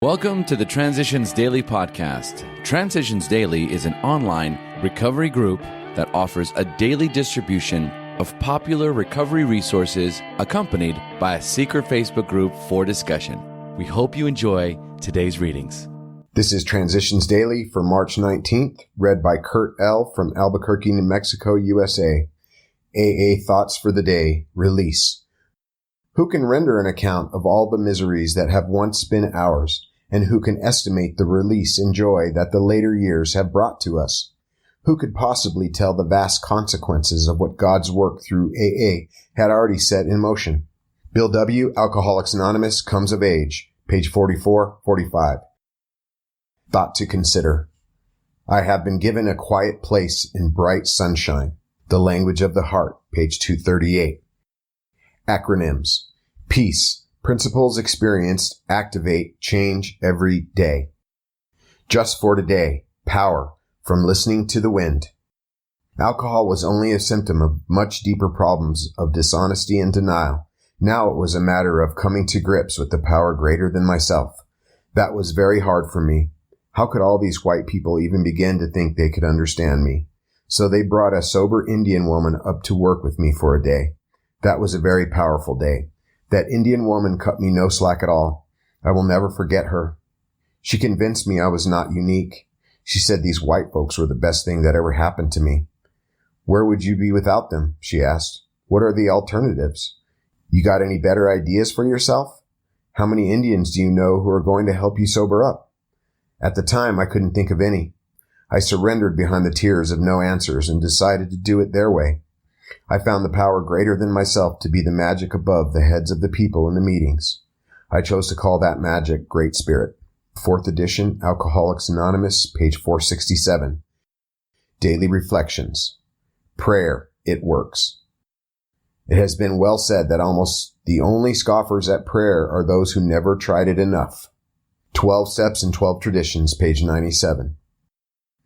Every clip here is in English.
Welcome to the Transitions Daily podcast. Transitions Daily is an online recovery group that offers a daily distribution of popular recovery resources accompanied by a secret Facebook group for discussion. We hope you enjoy today's readings. This is Transitions Daily for March 19th, read by Kurt L. from Albuquerque, New Mexico, USA. AA Thoughts for the Day, Release. Who can render an account of all the miseries that have once been ours, and who can estimate the release and joy that the later years have brought to us? Who could possibly tell the vast consequences of what God's work through AA had already set in motion? Bill W., Alcoholics Anonymous, Comes of Age, page 44-45. Thought to consider. I have been given a quiet place in bright sunshine. The Language of the Heart, page 238. Acronyms. Peace. Principles experienced activate change every day. Just for today. Power. From listening to the wind. Alcohol was only a symptom of much deeper problems of dishonesty and denial. Now it was a matter of coming to grips with the power greater than myself. That was very hard for me. How could all these white people even begin to think they could understand me? So they brought a sober Indian woman up to work with me for a day. That was a very powerful day. That Indian woman cut me no slack at all. I will never forget her. She convinced me I was not unique. She said these white folks were the best thing that ever happened to me. Where would you be without them? She asked. What are the alternatives? You got any better ideas for yourself? How many Indians do you know who are going to help you sober up? At the time, I couldn't think of any. I surrendered behind the tears of no answers and decided to do it their way. I found the power greater than myself to be the magic above the heads of the people in the meetings. I chose to call that magic Great Spirit. 4th edition, Alcoholics Anonymous, page 467. Daily Reflections. Prayer, it works. It has been well said that almost the only scoffers at prayer are those who never tried it enough. 12 Steps and 12 Traditions, page 97.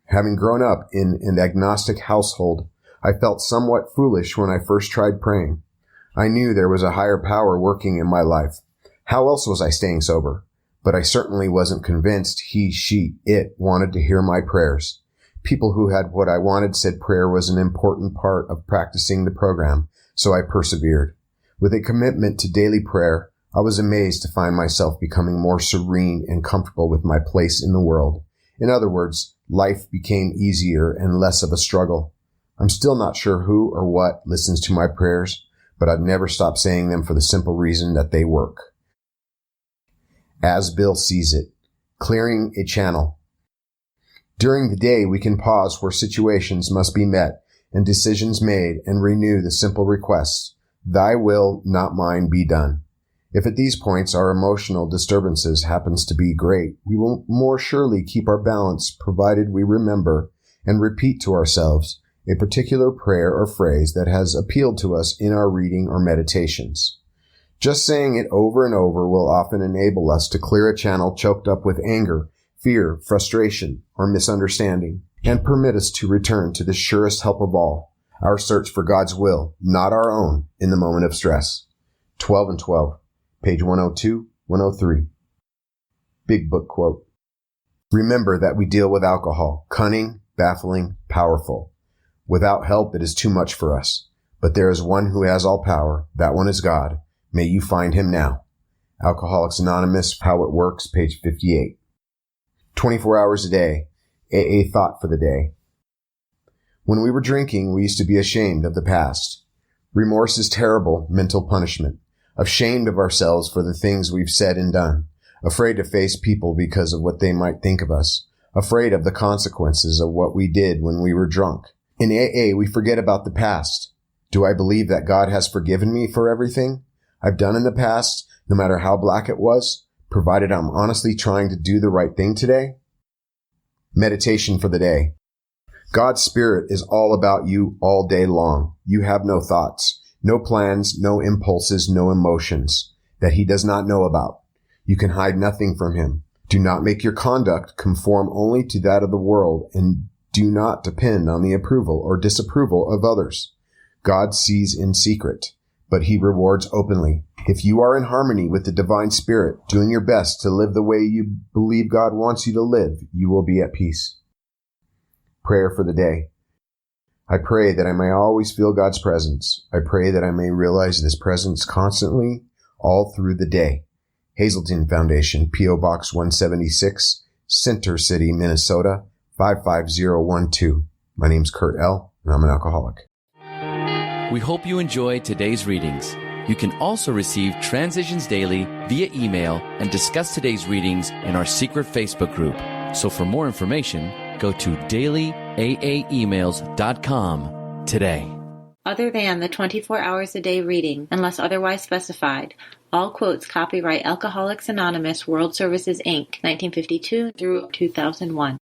Having grown up in an agnostic household, I felt somewhat foolish when I first tried praying. I knew there was a higher power working in my life. How else was I staying sober? But I certainly wasn't convinced he, she, it wanted to hear my prayers. People who had what I wanted said prayer was an important part of practicing the program, so I persevered. With a commitment to daily prayer, I was amazed to find myself becoming more serene and comfortable with my place in the world. In other words, life became easier and less of a struggle. I'm still not sure who or what listens to my prayers, but I'd never stop saying them for the simple reason that they work. As Bill sees it, clearing a channel. During the day, we can pause where situations must be met and decisions made and renew the simple request, Thy will, not mine, be done. If at these points our emotional disturbances happens to be great, we will more surely keep our balance provided we remember and repeat to ourselves a particular prayer or phrase that has appealed to us in our reading or meditations. Just saying it over and over will often enable us to clear a channel choked up with anger, fear, frustration, or misunderstanding, and permit us to return to the surest help of all, our search for God's will, not our own, in the moment of stress. 12 and 12, page 102, 103. Big Book quote. Remember that we deal with alcohol, cunning, baffling, powerful. Without help, it is too much for us. But there is one who has all power. That one is God. May you find him now. Alcoholics Anonymous, How It Works, page 58. 24 hours a day. AA Thought for the Day. When we were drinking, we used to be ashamed of the past. Remorse is terrible mental punishment. Ashamed of ourselves for the things we've said and done. Afraid to face people because of what they might think of us. Afraid of the consequences of what we did when we were drunk. In AA, we forget about the past. Do I believe that God has forgiven me for everything I've done in the past, no matter how black it was, provided I'm honestly trying to do the right thing today? Meditation for the day. God's Spirit is all about you all day long. You have no thoughts, no plans, no impulses, no emotions that He does not know about. You can hide nothing from Him. Do not make your conduct conform only to that of the world, and do not depend on the approval or disapproval of others. God sees in secret, but he rewards openly. If you are in harmony with the divine spirit, doing your best to live the way you believe God wants you to live, you will be at peace. Prayer for the day. I pray that I may always feel God's presence. I pray that I may realize this presence constantly, all through the day. Hazelton Foundation, P.O. Box 176, Center City, Minnesota, 55012. My name's Kurt L., and I'm an alcoholic. We hope you enjoyed today's readings. You can also receive Transitions Daily via email and discuss today's readings in our secret Facebook group. So for more information, go to dailyaaemails.com today. Other than the 24 hours a day reading, unless otherwise specified, all quotes copyright Alcoholics Anonymous World Services, Inc., 1952 through 2001.